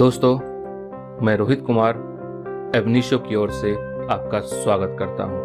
दोस्तों, मैं रोहित कुमार एवनीशो की ओर से आपका स्वागत करता हूं।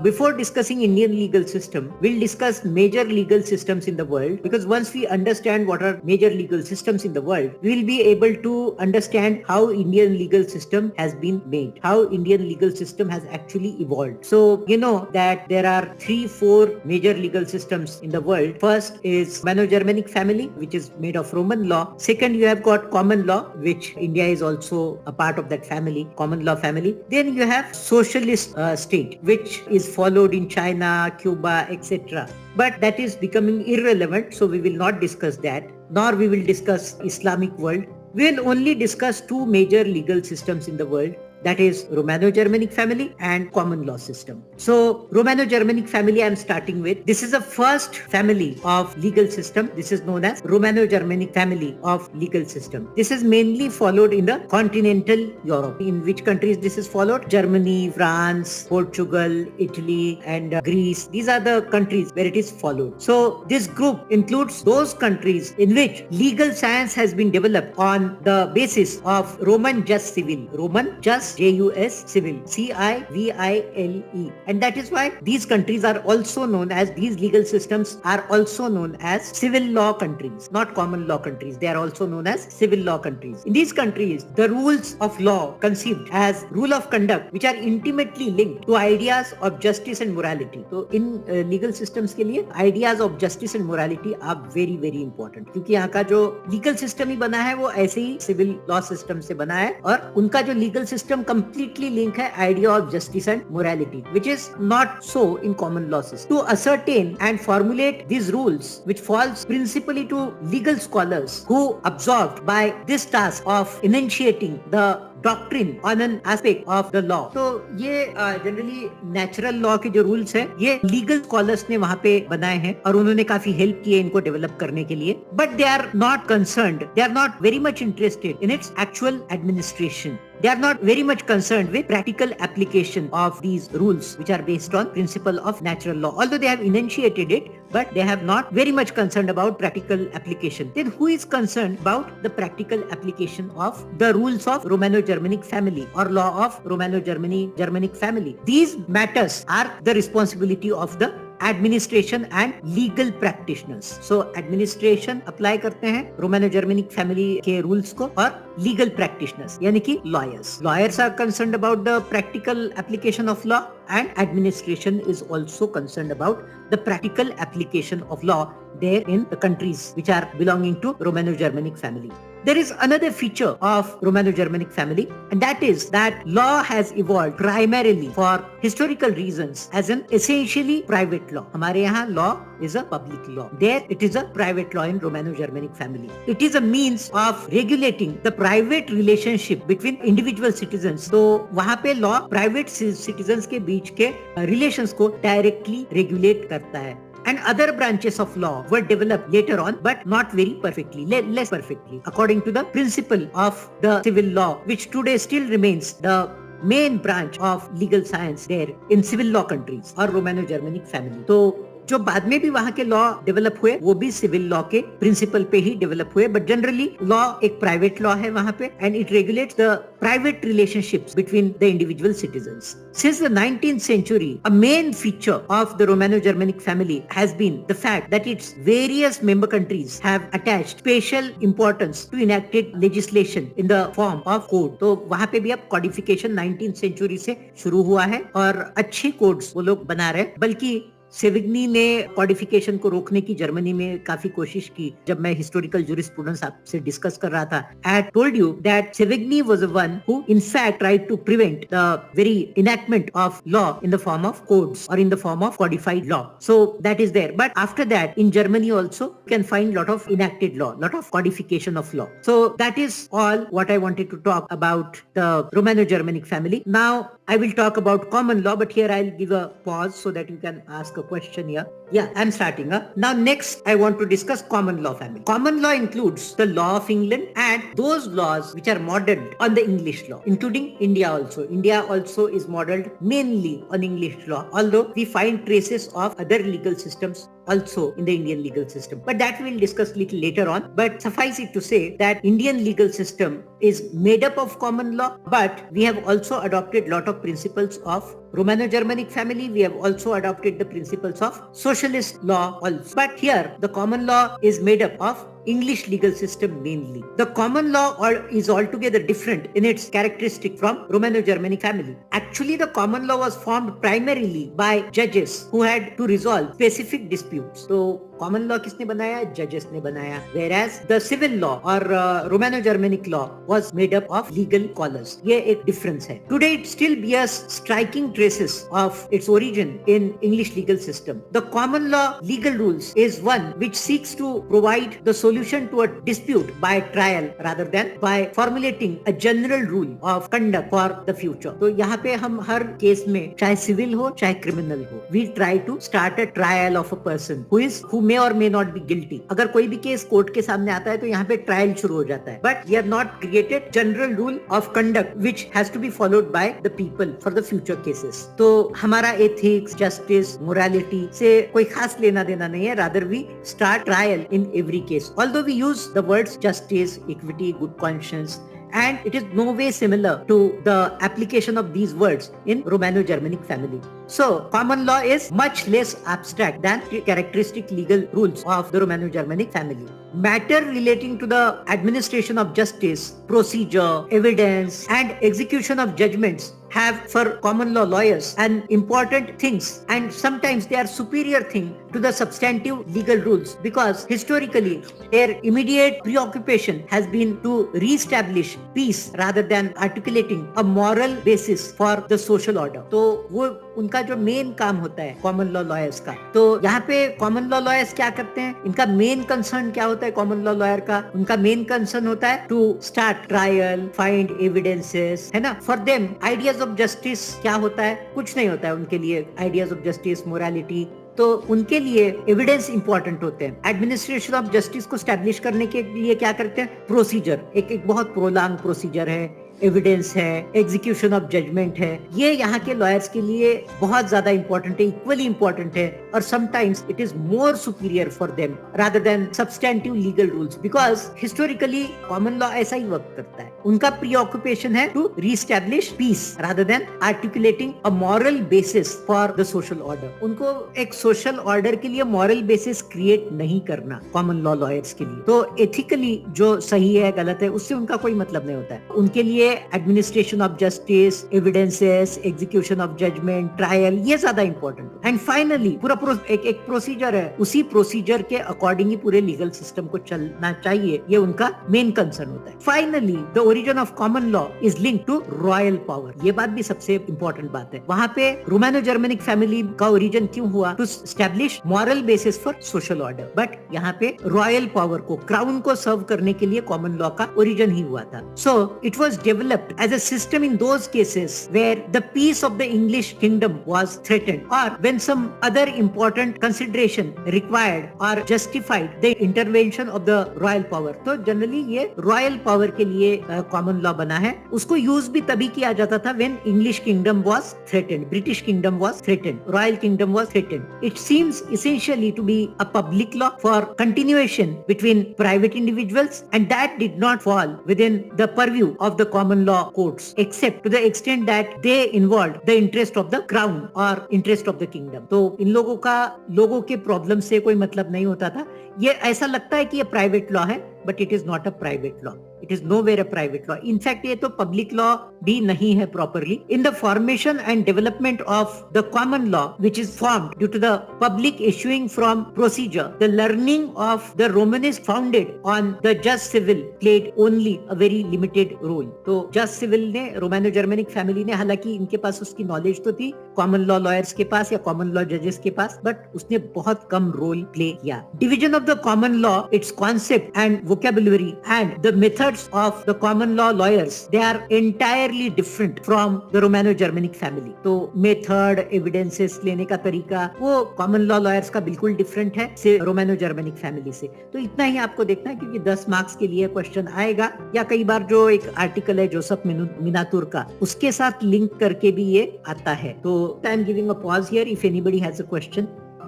Before discussing Indian legal system, we'll discuss major legal systems in the world, because once we understand what are major legal systems in the world, we will be able to understand how Indian legal system has been made, how Indian legal system has actually evolved. So you know that there are 3-4 major legal systems in the world. First is Romano-Germanic family, which is made of Roman law. Second, you have got common law, which India is also a part of that family, common law family. Then you have socialist state, which is followed in China, Cuba, etc. But that is becoming irrelevant, so we will not discuss that, nor we will discuss Islamic world. We will only discuss two major legal systems in the world, that is Romano-Germanic family and common law system. So Romano-Germanic family I am starting with. This is the first family of legal system. This is known as Romano-Germanic family of legal system. This is mainly followed in the continental Europe. In which countries this is followed? Germany, France, Portugal, Italy, and Greece. These are the countries where it is followed. So this group includes those countries in which legal science has been developed on the basis of Roman jus civile. Roman jus, J-U-S, civil, C-I-V-I-L-E. And that is why these countries are also known as, these legal systems are also known as civil law countries, not common law countries. They are also known as civil law countries. In these countries, the rules of law conceived as rule of conduct, which are intimately linked to ideas of justice and morality. So in legal systems के लिए ideas of justice and morality are very very important, क्योंकि यहाँ का जो legal system ही बना है वो ऐसे ही civil law system से बना है, और उनका जो legal system completely link है idea of justice and morality, which is not so in common law system. To ascertain and formulate these rules, which falls principally to legal scholars who absorbed by this task of enunciating the doctrine on an aspect of the law. तो ये generally natural law के जो rules हैं ये legal scholars ने वहाँ पे बनाए हैं, और उन्होंने काफी हेल्प की है इनको डेवलप करने के लिए. But they are not concerned, they are not very much interested in its actual administration. They are not very much concerned with practical application of these rules, which are based on principle of natural law. Although they have enunciated it, but they have not very much concerned about practical application. Then who is concerned about the practical application of the rules of Romano-Germanic family or law of Romano-Germanic family? These matters are the responsibility of the administration and legal practitioners. So administration apply करते हैं Romano Germanic family के rules को, और legal practitioners यानी कि lawyers are concerned about the practical application of law, and administration is also concerned about the practical application of law there in the countries which are belonging to Romano-Germanic family. There is another feature of Romano-Germanic family, and that is that law has evolved primarily for historical reasons as an essentially private law. हमारे यहाँ law is a public law. There it is a private law in Romano-Germanic family. It is a means of regulating the private relationship between individual citizens. तो वहाँ पे law private citizens के बीच के relations को directly regulate करता है. And other branches of law were developed later on, but not very perfectly, less perfectly, according to the principle of the civil law, which today still remains the main branch of legal science there in civil law countries or Romano-Germanic family. So जो बाद में भी वहाँ के law develop हुए वो भी civil law के प्रिंसिपल पे ही डेवलप हुए, बट जनरली लॉ एक प्राइवेट लॉ है वहाँ पे, and it regulates the private relationships between the individual citizens. Since the 19th century, a main feature of the Romano-Germanic family has been the fact that its various member countries have attached special importance to enacted legislation in the form of code. तो वहाँ पे भी अब codification 19th century से शुरू हुआ है, और अच्छे codes वो लोग बना रहे हैं. बल्कि सेविग्नी ने कॉडिफिकेशन को रोकने की जर्मनी में काफी कोशिश की. जब मैं हिस्टोरिकल जूरिस्प्रूडेंस आपसे डिस्कस कर रहा था, I had told you that Savigny was the one who in fact tried to prevent the very enactment of law in the form of codes और in the form of codified law. So that is there. But after that in Germany also you can find lot of enacted law, lot of codification of law. So that is all what I wanted to talk about the Romano-Germanic family. Now I will talk about common law, but here I'll give a pause so that you can ask a question here. Yeah, I'm starting. Now next I want to discuss common law family. Common law includes the law of England and those laws which are modeled on the English law, including India also. India also is modeled mainly on English law, although we find traces of other legal systems also in the Indian legal system. But that we'll discuss little later on. But suffice it to say that Indian legal system is made up of common law, but we have also adopted lot of principles of Romano-Germanic family. We have also adopted the principles of socialist law also. But here the common law is made up of English legal system mainly. The common law is altogether different in its characteristic from Romano-Germanic family. Actually, the common law was formed primarily by judges who had to resolve specific disputes. So common law किसने बनाया? जजेस ने बनाया. Whereas the civil law और Romano-Germanic law was made up of legal scholars. ये एक difference है. Today it still bears striking traces of its origin in English legal system. The common law legal rules is one which seeks to provide the solution to a dispute by trial rather than by formulating a general rule of conduct for the future. तो यहाँ पे हम हर case में चाहे civil हो चाहे criminal हो, we try to start a trial of a person who may or may not be guilty. अगर कोई भी केस कोर्ट के सामने आता है तो यहाँ पे ट्रायल शुरू हो जाता है. But we have not created general rule of conduct which has to be followed by the people for the future cases. तो हमारा ethics, justice, morality से कोई खास लेना देना नहीं है. Rather we start trial in every case. Although we use the words justice, equity, good conscience, and it is no way similar to the application of these words in Romano-Germanic family. So, common law is much less abstract than the characteristic legal rules of the Romano-Germanic family. Matter relating to the administration of justice, procedure, evidence, and execution of judgments have for common law lawyers an important things, and sometimes they are superior thing to the substantive legal rules, because historically their immediate preoccupation has been to re-establish peace rather than articulating a moral basis for the social order. तो वो उनका जो main काम होता है common law lawyers का. तो यहाँ पे कॉमन लॉ लॉयर्स क्या करते हैं? इनका मेन कंसर्न क्या होता है कॉमन लॉ लॉयर का? उनका मेन कंसर्न होता है to start trial, find evidences, है ना. For them ideas of justice क्या होता है? कुछ नहीं होता है उनके लिए. आइडियाज ऑफ जस्टिस, मोरालिटी, तो उनके लिए एविडेंस इंपॉर्टेंट होते हैं. एडमिनिस्ट्रेशन ऑफ जस्टिस को स्टैब्लिश करने के लिए क्या करते हैं? प्रोसीजर. एक बहुत प्रोलॉन्ग प्रोसीजर है, एविडेंस है, एग्जीक्यूशन ऑफ जजमेंट है. ये यहाँ के लॉयर्स के लिए बहुत ज्यादा इंपॉर्टेंट है, इक्वली इंपॉर्टेंट है, और sometimes it is more superior for them rather than substantive legal rules, because historically common law ऐसा ही वर्क करता है. उनका प्रीऑक्युपेशन है to reestablish peace rather than articulating a moral basis for the social order. उनको एक social order के लिए मॉरल बेसिस क्रिएट नहीं करना कॉमन लॉ लॉयर्स के लिए. तो एथिकली जो सही है गलत है उससे उनका कोई मतलब नहीं होता है. उनके लिए administration of justice, evidences, execution of judgment, trial, ये ज्यादा इंपॉर्टेंट है. एंड फाइनली पूरा एक प्रोसीजर है, उसी प्रोसीजर के अकॉर्डिंग ही पूरे लीगल सिस्टम को चलना चाहिए. ये उनका मेन कंसर्न होता है. Finally the origin of common law is linked to royal power. ये बात भी सबसे इंपॉर्टेंट बात है. वहां पे रोमानो-जर्मनिक फैमिली का ओरिजिन क्यों हुआ? To establish moral basis for social order. But यहाँ पे रॉयल पावर को, क्राउन को सर्व करने के लिए कॉमन लॉ का ओरिजिन ही हुआ था. So it was developed as a system in those cases where the peace of the English kingdom was threatened, or when some other important consideration required or justified the intervention of the royal power. तो generally ये royal power के लिए common law बना है. उसको use भी तभी किया जाता था when English kingdom was threatened, British kingdom was threatened, royal kingdom was threatened. It seems essentially to be a public law for continuation between private individuals, and that did not fall within the purview of the common law courts, except to the extent that they involved the interest of the crown or interest of the kingdom. तो इन लोगों के problem से कोई मतलब नहीं होता था. ये ऐसा लगता है कि ये प्राइवेट लॉ है, but it is not a private law. It is nowhere a private law. In fact ये तो पब्लिक लॉ भी नहीं है properly. In the formation and development of the common law which is formed due to the public issuing from procedure, the learning of the Romanist founded on the just civil played only a very limited role. तो just civil ने, Romano-Germanic family ने, हालांकि इनके पास उसकी knowledge तो थी common law lawyers के पास या कॉमन लॉ जजेस के पास, बट उसने बहुत कम रोल प्ले किया. Division of the common law, it's concept and vocabulary and the methods of the common law lawyers, they are entirely different from the Romano-Germanic family. तो method, evidences लेने का तरीका वो कॉमन लॉ लॉयर्स का बिल्कुल different है से Romano-Germanic family से. तो इतना ही आपको देखना है, क्योंकि 10 मार्क्स के लिए क्वेश्चन आएगा, या कई बार जो एक आर्टिकल है जोसेफ मिनातुर का, उसके साथ लिंक करके भी ये आता है. तो I am giving a pause here if anybody has a question.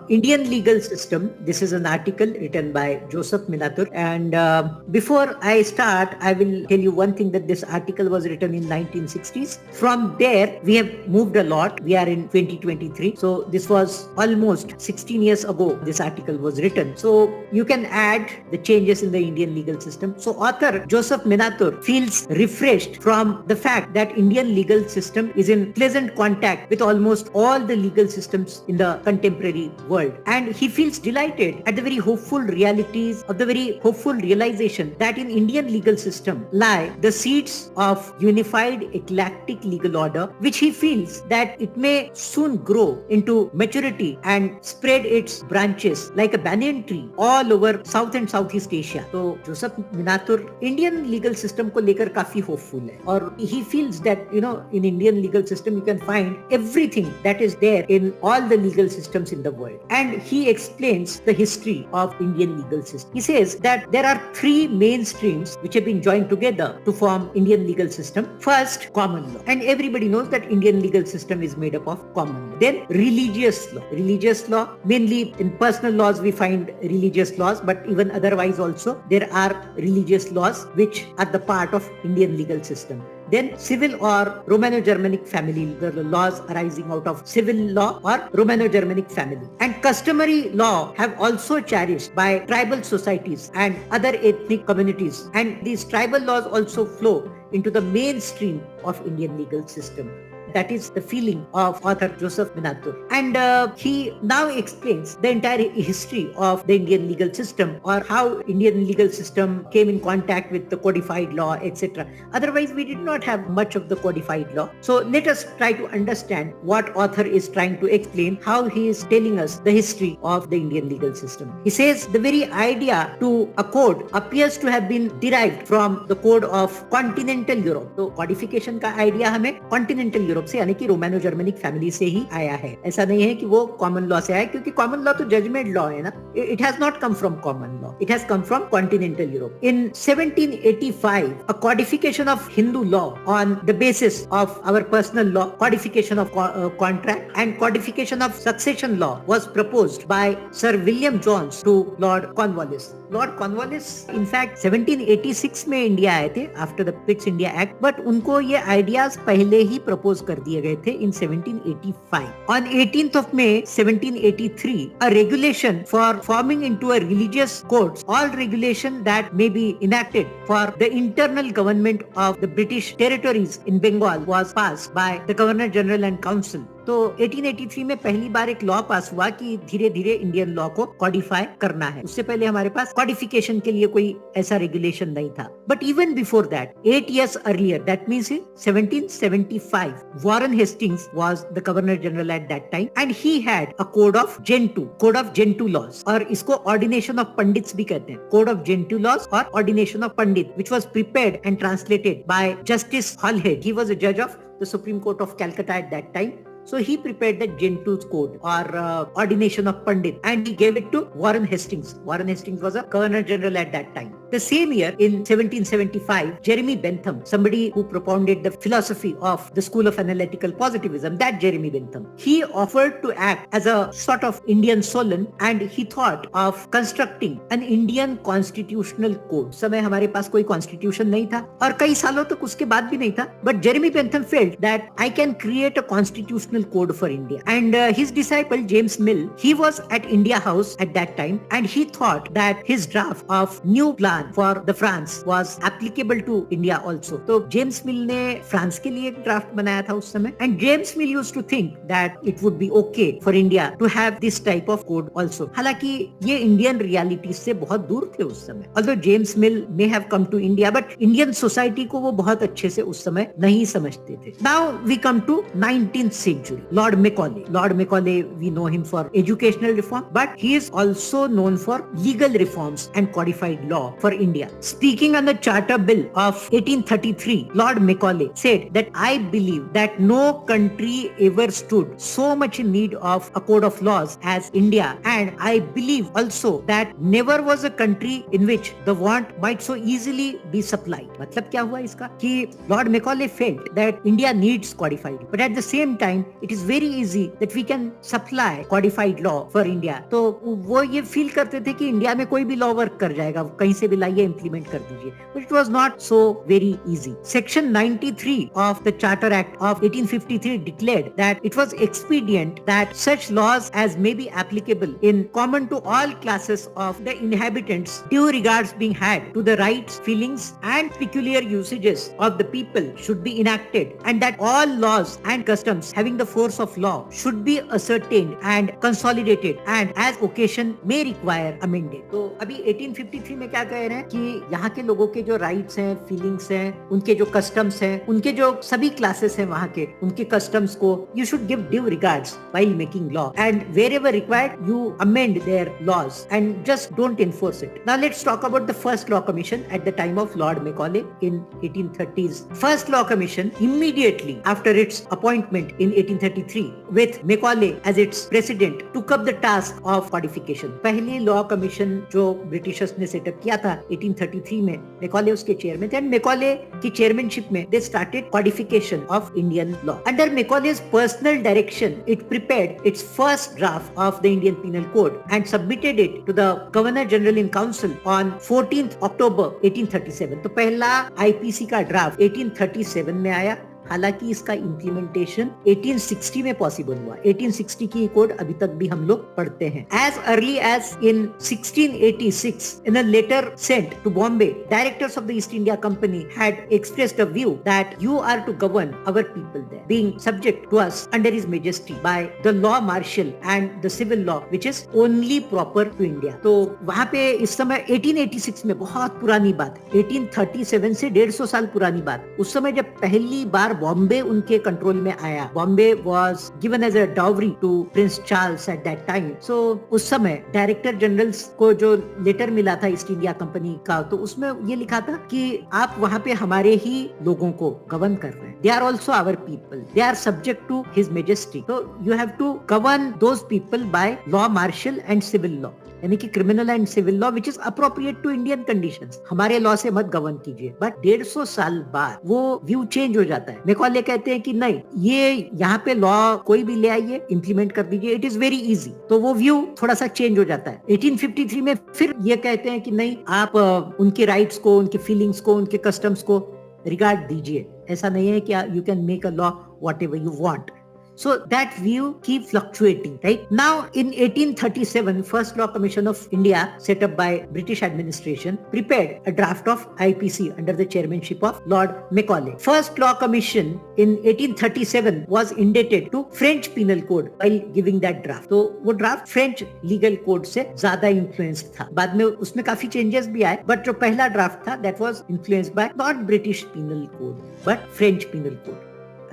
Indian legal system. This is an article written by Joseph Minatur. And before I start, I will tell you one thing, that this article was written in 1960s. From there, we have moved a lot. We are in 2023. So this was almost 16 years ago this article was written. So you can add the changes in the Indian legal system. So author Joseph Minatur feels refreshed from the fact that Indian legal system is in pleasant contact with almost all the legal systems in the contemporary world. And he feels delighted at the very hopeful realities of the very hopeful realization that in Indian legal system lie the seeds of unified eclectic legal order, which he feels that it may soon grow into maturity and spread its branches like a banyan tree all over South and Southeast Asia. So Joseph Minatur Indian legal system को लेकर काफी hopeful है, और he feels that in Indian legal system you can find everything that is there in all the legal systems in the world. And he explains the history of Indian legal system. He says that there are three main streams which have been joined together to form Indian legal system. First, common law, and everybody knows that Indian legal system is made up of common law. Then religious law. Religious law, mainly in personal laws we find religious laws, but even otherwise also there are religious laws which are the part of Indian legal system. Then civil or Romano-Germanic family, the laws arising out of civil law or Romano-Germanic family. And customary law have also cherished by tribal societies and other ethnic communities. And these tribal laws also flow into the mainstream of Indian legal system. That is the feeling of author Joseph Minatur. And he now explains the entire history of the Indian legal system, or how Indian legal system came in contact with the codified law, etc. Otherwise, we did not have much of the codified law. So let us try to understand what author is trying to explain, how he is telling us the history of the Indian legal system. He says the very idea to a code appears to have been derived from the code of continental Europe. So codification का idea हमें continental Europe से, यानी कि Romano Germanic family से ही आया है. ऐसा नहीं है कि वो कॉमन लॉ से आया, क्योंकि कॉमन लॉ तो जजमेंट लॉ है ना. It has not come from common law, it has come from continental Europe. In 1785 a codification of Hindu law on the basis of our personal law, codification of contract and codification of succession law was proposed by sir William Jones to lord Cornwallis. Lord Cornwallis in fact 1786 में India आए थे after the Pitt's India act, but उनको ये ideas पहले ही propose कर दिए गए थे इन 1785. On 18th of May 1783, a regulation for forming into a religious codes all regulation that may be enacted for the internal government of the British territories in Bengal was passed by the Governor General and Council. तो 1883 में पहली बार एक law पास हुआ कि धीरे धीरे Indian law को कॉडिफाई करना है. उससे पहले हमारे पास कॉडिफिकेशन के लिए कोई ऐसा रेगुलेशन नहीं था. But even before that, 8 years earlier, that means in 1775, Warren Hastings was the Governor General at that time, and he had a code of Gentoo laws, और इसको ordination of pandits भी कहते हैं. Code of Gentoo laws or ordination of pandit, which was prepared and translated by Justice Halhed. He was a judge of the Supreme Court of Calcutta at that time. So he prepared the Gentoo's code, or ordination of pandit, and he gave it to Warren Hastings. Warren Hastings was a Governor General at that time. The same year, in 1775, Jeremy Bentham, somebody who propounded the philosophy of the school of analytical positivism, that Jeremy Bentham, he offered to act as a sort of Indian Solon, and he thought of constructing an Indian constitutional code. उस समय हमारे पास कोई constitution नहीं था, और कई सालों तक उसके बाद भी नहीं था. But Jeremy Bentham felt that I can create a constitutional code for India. And his disciple James Mill, he was at India House at that time, and he thought that his draft of new plan for the France was applicable to India also. तो James Mill ने France के लिए एक draft बनाया था उस समय, and James Mill used to think that it would be okay for India to have this type of code also. हालांकि ये इंडियन रियलिटी से बहुत दूर थे उस समय. Although James Mill may have come to India, but Indian society को वो बहुत अच्छे से उस समय नहीं समझते थे. Now we come to 19th century. Lord Macaulay. Lord Macaulay, we know him for educational reform, but he is also known for legal reforms and codified law for India. Speaking on the Charter Bill of 1833, Lord Macaulay said that I believe that no country ever stood so much in need of a code of laws as India, and I believe also that never was a country in which the want might so easily be supplied. मतलब क्या हुआ इसका कि Lord Macaulay felt that India needs codified, but at the same time it is very easy that we can supply codified law for India. तो वो ये feel करते थे कि इंडिया में कोई भी लॉ वर्क कर जाएगा, कहीं से भी लाइए इंप्लीमेंट कर दीजिए, but it was not so very easy. Section 93 of the charter act of 1853 declared that it was expedient that such laws as may be applicable in common to all classes of the inhabitants, due regards being had to the rights, feelings and peculiar usages of the people, should be enacted, and that all laws and customs having the force of law should be ascertained and consolidated and as occasion may require amended। तो अभी 1853 में क्या कह रहे हैं कि यहाँ के लोगों के जो राइट्स हैं, फीलिंग्स हैं, उनके जो कस्टम्स हैं, उनके जो सभी क्लासेस हैं वहाँ के, उनके कस्टम्स को you should give due regards while making law, and wherever required you amend their laws and just don't enforce it। Now let's talk about the first law commission at the time of Lord Macaulay in 1830s। First law commission immediately after its appointment in 1833 with Macaulay as its president took up the task of codification। पहली law commission जो Britishers ने setup किया था 1833 में, Macaulay उसके chairman थे, and Macaulay की chairmanship में they started codification of Indian law। Under Macaulay's personal direction, it prepared its first draft of the Indian Penal Code and submitted it to the Governor General in Council on 14th October 1837। तो पहला IPC का draft 1837 में आया, हालांकि इसका implementation 1860 में possible हुआ। 1860 की कोड अभी तक भी हम लोग पढ़ते हैं। As early as in 1686, in a letter sent to Bombay, directors of the East India Company had expressed a view that you are to govern our people there, being subject to us under His Majesty by the law martial and the civil law, which is only proper to India। तो वहाँ पे इस समय 1886 में बहुत पुरानी बात, 1837 से 150 साल पुरानी बात, उस समय जब पहली बार बॉम्बे उनके कंट्रोल में आया, Bombay was given as a dowry to prince Charles at that time. So उस समय डायरेक्टर जनरल्स को जो लेटर मिला था ईस्ट इंडिया कंपनी का, तो उसमें ये लिखा था कि आप वहाँ पे हमारे ही लोगों को गवर्न कर रहे हैं, they are also our people, they are subject to his majesty, तो you have to govern those people by law martial and civil law, यानी कि criminal and civil law which is appropriate to Indian conditions, हमारे law से मत govern कीजिए। But 150 साल बाद वो व्यू चेंज हो जाता है। मैकॉले कहते हैं कि नहीं, ये यहाँ पे लॉ कोई भी ले आइए, इंप्लीमेंट कर दीजिए, इट इज वेरी इजी। तो वो व्यू थोड़ा सा चेंज हो जाता है। 1853 में फिर ये कहते हैं कि नहीं, आप उनके राइट्स को, उनके फीलिंग्स को, उनके कस्टम्स को रिगार्ड दीजिए। ऐसा नहीं है कि you can make a law whatever you want. So that view keep fluctuating, right? Now in 1837, First Law Commission of India, set up by British administration, prepared a draft of IPC under the chairmanship of Lord Macaulay। First Law Commission in 1837 was indebted to French Penal Code while giving that draft। तो वो draft French legal code से ज्यादा influenced था। बाद में उसमें काफी changes भी आए, but जो पहला draft था that was influenced by not British Penal Code but French Penal Code।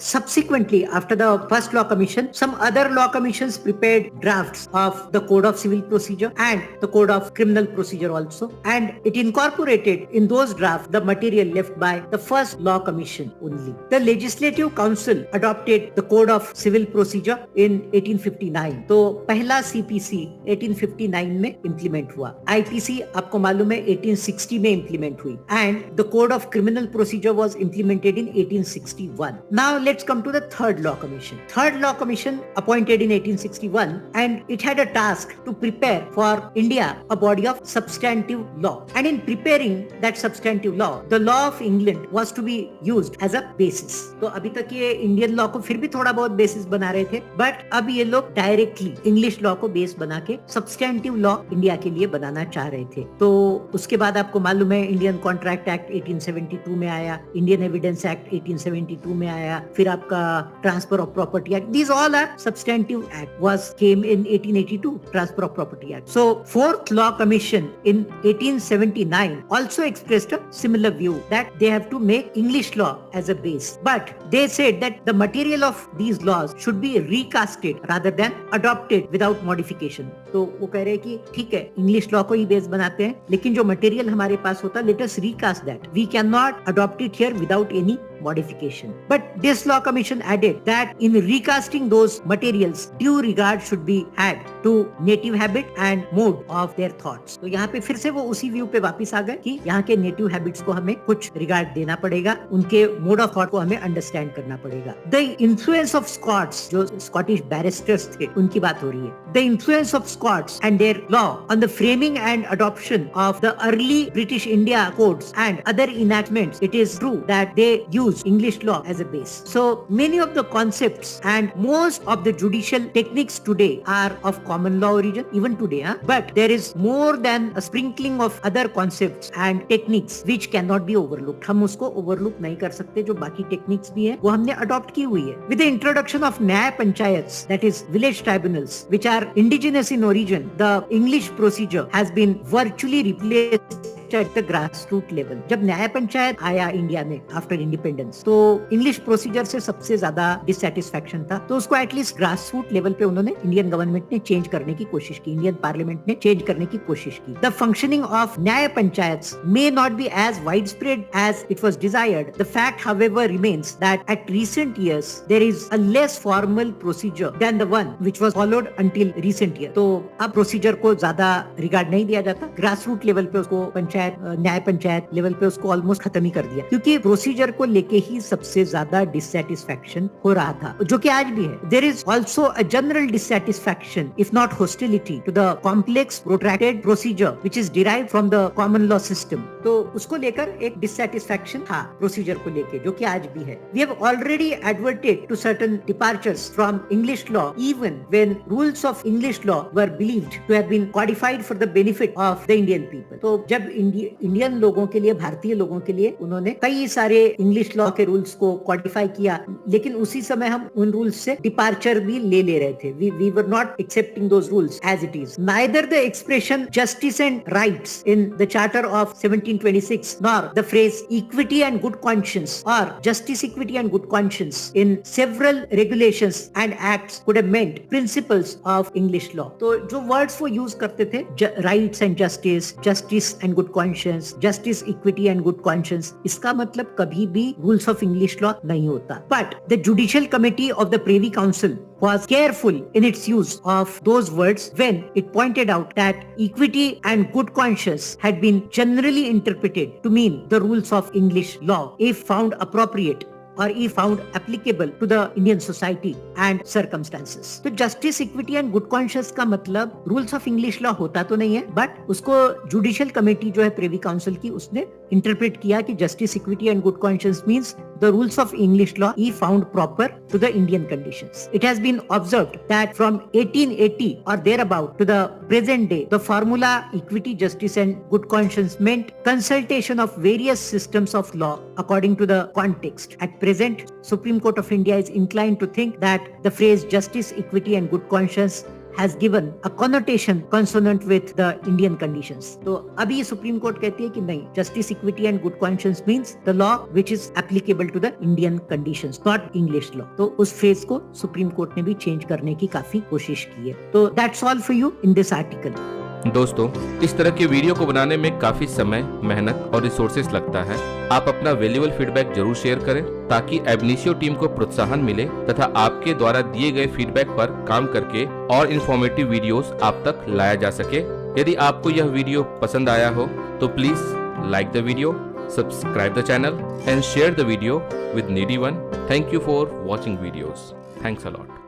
Subsequently, after the First Law Commission, some other law commissions prepared drafts of the Code of Civil Procedure and the Code of Criminal Procedure also, and it incorporated in those drafts the material left by the First Law Commission only। The Legislative Council adopted the Code of Civil Procedure in 1859। तो पहला CPC 1859 में implement हुआ। IPC आपको मालूम है 1860 में implement हुई, and the Code of Criminal Procedure was implemented in 1861। Now let's come to the Third Law Commission। Third Law Commission appointed in 1861, and it had a task to prepare for India a body of substantive law, and in preparing that substantive law, the law of England was to be used as a basis। तो अभी तक ये Indian law को फिर भी थोड़ा बहुत basis बना रहे थे, बट अब ये लोग डायरेक्टली इंग्लिश लॉ को बेस बना के सब्सटैंटिव लॉ इंडिया के लिए बनाना चाह रहे थे। तो उसके बाद आपको मालूम है इंडियन कॉन्ट्रैक्ट एक्ट 1872 में आया, इंडियन एविडेंस एक्ट 1872 में आया, फिर आपका transfer of property act, these all are substantive act, was came in 1882, transfer of property act. So fourth law commission in 1879 also expressed a similar view that they have to make English law as a base, but they said that the material of these laws should be recasted rather than adopted without modification। तो वो कह रहे हैं कि ठीक है, English law को ही base बनाते हैं, लेकिन जो मटेरियल हमारे पास होता, let us recast that, we can not adopt it here without any modification. But this law commission added that in recasting those materials, due regard should be had to native habit and mode of their thoughts. तो यहाँ पे फिर से वो उसी view पे वापस आ गए कि यहाँ के नेटिव हैबिट्स को हमें कुछ रिगार्ड देना पड़ेगा, उनके मोड ऑफ थॉट को हमें अंडरस्टैंड करना पड़ेगा. द इन्फ्लुएंस ऑफ स्कॉट्स, जो स्कॉटिश बैरिस्टर्स थे, उनकी बात हो रही है. The influence of Scots and their law on the framing and adoption of the early British India codes and other enactments, it is true that they use English law as a base. So many of the concepts and most of the judicial techniques today are of common law origin, even today, but there is more than a sprinkling of other concepts and techniques which cannot be overlooked. हम उसको overlook नहीं कर सकते, जो बाकी techniques भी हैं वो हमने adopt की हुई है. With the introduction of न्याय panchayat, that is village tribunals, which are indigenous in origin, the English procedure has been virtually replaced at the grassroots level. जब न्याय पंचायत आया इंडिया में आफ्टर इंडिपेंडेंस, तो इंग्लिश प्रोसीजर से सबसे ज्यादा डिससैटिस्फैक्शन था, तो उसको एटलीस्ट ग्रासरूट लेवल पे उन्होंने, इंडियन गवर्नमेंट ने चेंज करने की कोशिश की, इंडियन पार्लियामेंट ने चेंज करने की कोशिश की. The functioning of nyaya panchayat may not be as wide spread as it was desired. The fact however remains that at recent years there is a less formal procedure than the one which was followed until recent year. तो अब procedure को ज्यादा regard नहीं दिया जाता, grassroot level पे उसको न्याय पंचायत लेवल पे उसको ऑलमोस्ट खत्म ही कर दिया, क्योंकि प्रोसीजर को लेके ही सबसे ज्यादा डिससैटिस्फैक्शन हो रहा था, जो कि आज भी है. There is also a general dissatisfaction if not hostility to the complex protracted procedure which is derived from the common law system. तो उसको लेकर एक डिससैटिस्फैक्शन था प्रोसीजर को लेके, जो कि आज भी है. We have already adverted to certain departures from English law even when rules of English law were believed to have been codified for the benefit of the Indian people. तो जब इंडियन लोगों के लिए, भारतीय लोगों के लिए उन्होंने कई सारे इंग्लिश लॉ के रूल्स को कॉडिफाई किया, लेकिन उसी समय हम उन रूल्स से डिपार्चर भी ले रहे थे. We were not accepting those rules as it is. Neither the expression justice and rights in the charter of 1726 nor the phrase equity and good conscience और justice, equity and good conscience in several regulations and acts could have meant principles of English law. तो जो words वो use करते थे, rights and justice, justice and good conscience, justice, equity and good conscience, इसका मतलब कभी भी rules of English law नहीं होता. But the judicial committee of the privy council was careful in its use of those words when it pointed out that equity and good conscience had been generally interpreted to mean the rules of English law if found appropriate or if found applicable to the Indian society and circumstances. तो justice, equity and good conscience का मतलब rules of English law होता तो नहीं है, but उसको judicial committee जो है प्रिवी काउंसिल की, उसने इंटरप्रेट किया कि justice, equity and good conscience means the rules of English law if found proper to the Indian conditions. It has been observed that from 1880 or thereabout to the present day, the formula equity, justice and good conscience meant consultation of various systems of law according to the context. At present, Supreme Court of India is inclined to think that the phrase justice, equity and good conscience has given a connotation consonant with the Indian conditions. तो अभी supreme court कहती है कि नहीं, justice, equity and good conscience means the law which is applicable to the Indian conditions, not English law. तो उस phrase को supreme court ने भी चेंज करने की काफी कोशिश की है. तो that's all for you in this article. दोस्तों, इस तरह के वीडियो को बनाने में काफी समय, मेहनत और रिसोर्सेज लगता है. आप अपना वैल्यूएबल फीडबैक जरूर शेयर करें ताकि एबनिशियो टीम को प्रोत्साहन मिले तथा आपके द्वारा दिए गए फीडबैक पर काम करके और इन्फॉर्मेटिव वीडियोस आप तक लाया जा सके. यदि आपको यह वीडियो पसंद आया हो तो please like the video, subscribe the channel and share the video with needy one. Thank you for watching videos. Thanks a lot.